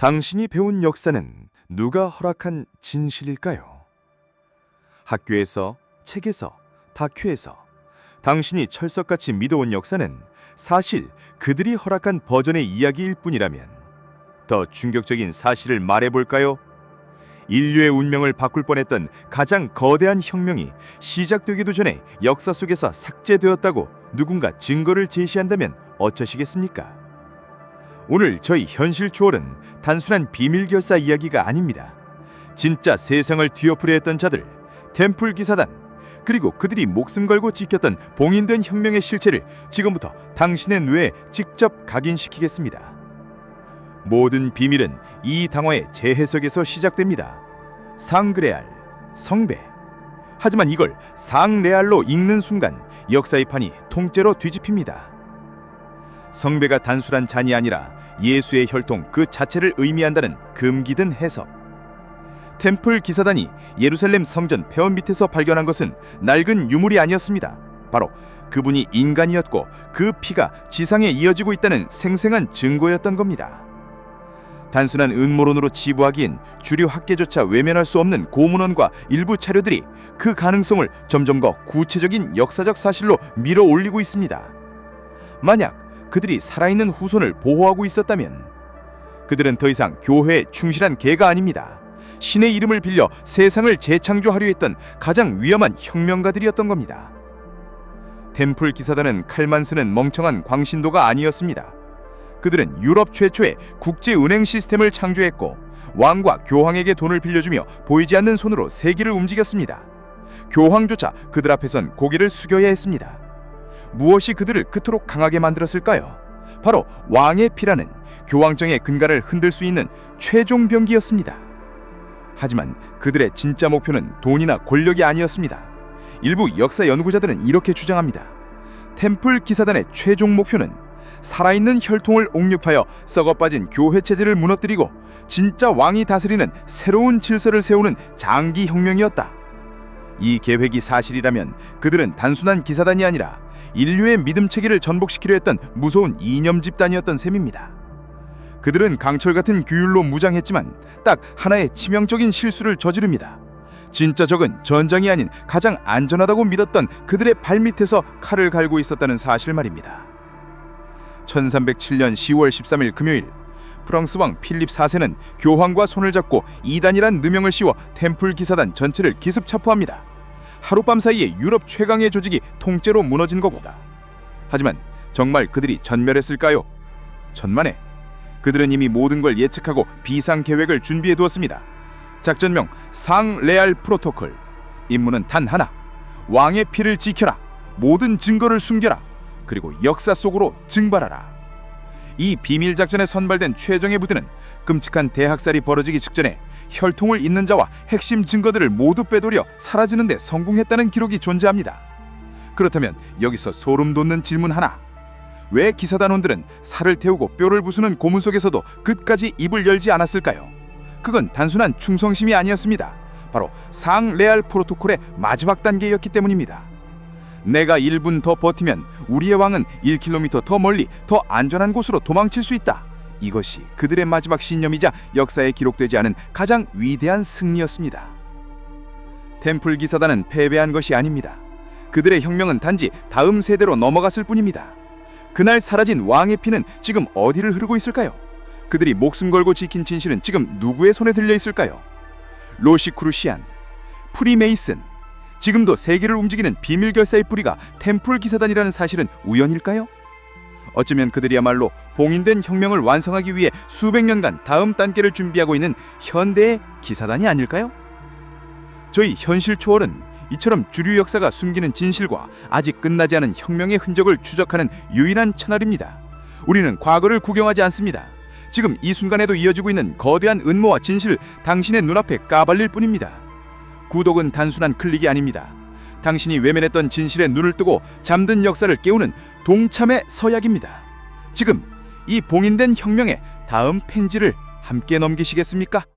당신이 배운 역사는 누가 허락한 진실일까요? 학교에서, 책에서, 다큐에서 당신이 철석같이 믿어온 역사는 사실 그들이 허락한 버전의 이야기일 뿐이라면 더 충격적인 사실을 말해볼까요? 인류의 운명을 바꿀 뻔했던 가장 거대한 혁명이 시작되기도 전에 역사 속에서 삭제되었다고 누군가 증거를 제시한다면 어쩌시겠습니까? 오늘 저희 현실 초월은 단순한 비밀결사 이야기가 아닙니다. 진짜 세상을 뒤엎으려 했던 자들, 템플 기사단, 그리고 그들이 목숨 걸고 지켰던 봉인된 혁명의 실체를 지금부터 당신의 뇌에 직접 각인시키겠습니다. 모든 비밀은 이 당화의 재해석에서 시작됩니다. 상그레알, 성배. 하지만 이걸 상레알로 읽는 순간 역사의 판이 통째로 뒤집힙니다. 성배가 단순한 잔이 아니라 예수의 혈통 그 자체를 의미한다는 금기든 해석. 템플 기사단이 예루살렘 성전 폐원 밑에서 발견한 것은 낡은 유물이 아니었습니다. 바로 그분이 인간이었고 그 피가 지상에 이어지고 있다는 생생한 증거였던 겁니다. 단순한 음모론으로 치부하기엔 주류 학계조차 외면할 수 없는 고문원과 일부 자료들이 그 가능성을 점점 더 구체적인 역사적 사실로 밀어 올리고 있습니다. 만약 그들이 살아있는 후손을 보호하고 있었다면 그들은 더 이상 교회에 충실한 개가 아닙니다. 신의 이름을 빌려 세상을 재창조하려 했던 가장 위험한 혁명가들이었던 겁니다. 템플 기사단은 칼만 쓰는 멍청한 광신도가 아니었습니다. 그들은 유럽 최초의 국제은행 시스템을 창조했고 왕과 교황에게 돈을 빌려주며 보이지 않는 손으로 세기를 움직였습니다. 교황조차 그들 앞에선 고개를 숙여야 했습니다. 무엇이 그들을 그토록 강하게 만들었을까요? 바로 왕의 피라는 교황정의 근간을 흔들 수 있는 최종 병기였습니다. 하지만 그들의 진짜 목표는 돈이나 권력이 아니었습니다. 일부 역사 연구자들은 이렇게 주장합니다. 템플 기사단의 최종 목표는 살아있는 혈통을 옹립하여 썩어빠진 교회 체제를 무너뜨리고 진짜 왕이 다스리는 새로운 질서를 세우는 장기 혁명이었다. 이 계획이 사실이라면 그들은 단순한 기사단이 아니라 인류의 믿음 체계를 전복시키려 했던 무서운 이념 집단이었던 셈입니다. 그들은 강철 같은 규율로 무장했지만 딱 하나의 치명적인 실수를 저지릅니다. 진짜 적은 전장이 아닌 가장 안전하다고 믿었던 그들의 발밑에서 칼을 갈고 있었다는 사실 말입니다. 1307년 10월 13일 금요일, 프랑스 왕 필립 4세는 교황과 손을 잡고 이단이란 누명을 씌워 템플 기사단 전체를 기습 체포합니다. 하룻밤 사이에 유럽 최강의 조직이 통째로 무너진 것보다. 하지만 정말 그들이 전멸했을까요? 천만에. 그들은 이미 모든 걸 예측하고 비상 계획을 준비해 두었습니다. 작전명 상레알 프로토콜. 임무는 단 하나. 왕의 피를 지켜라. 모든 증거를 숨겨라. 그리고 역사 속으로 증발하라. 이 비밀 작전에 선발된 최종의 부대는 끔찍한 대학살이 벌어지기 직전에 혈통을 잇는 자와 핵심 증거들을 모두 빼돌려 사라지는 데 성공했다는 기록이 존재합니다. 그렇다면 여기서 소름 돋는 질문 하나. 왜 기사단원들은 살을 태우고 뼈를 부수는 고문 속에서도 끝까지 입을 열지 않았을까요? 그건 단순한 충성심이 아니었습니다. 바로 상레알 프로토콜의 마지막 단계였기 때문입니다. 내가 1분 더 버티면 우리의 왕은 1km 더 멀리 더 안전한 곳으로 도망칠 수 있다. 이것이 그들의 마지막 신념이자 역사에 기록되지 않은 가장 위대한 승리였습니다. 템플 기사단은 패배한 것이 아닙니다. 그들의 혁명은 단지 다음 세대로 넘어갔을 뿐입니다. 그날 사라진 왕의 피는 지금 어디를 흐르고 있을까요? 그들이 목숨 걸고 지킨 진실은 지금 누구의 손에 들려 있을까요? 로시크루시안, 프리메이슨, 지금도 세계를 움직이는 비밀결사의 뿌리가 템플 기사단이라는 사실은 우연일까요? 어쩌면 그들이야말로 봉인된 혁명을 완성하기 위해 수백 년간 다음 단계를 준비하고 있는 현대의 기사단이 아닐까요? 저희 현실 초월은 이처럼 주류 역사가 숨기는 진실과 아직 끝나지 않은 혁명의 흔적을 추적하는 유일한 채널입니다. 우리는 과거를 구경하지 않습니다. 지금 이 순간에도 이어지고 있는 거대한 음모와 진실, 당신의 눈앞에 까발릴 뿐입니다. 구독은 단순한 클릭이 아닙니다. 당신이 외면했던 진실에 눈을 뜨고 잠든 역사를 깨우는 동참의 서약입니다. 지금 이 봉인된 혁명의 다음 펜지를 함께 넘기시겠습니까?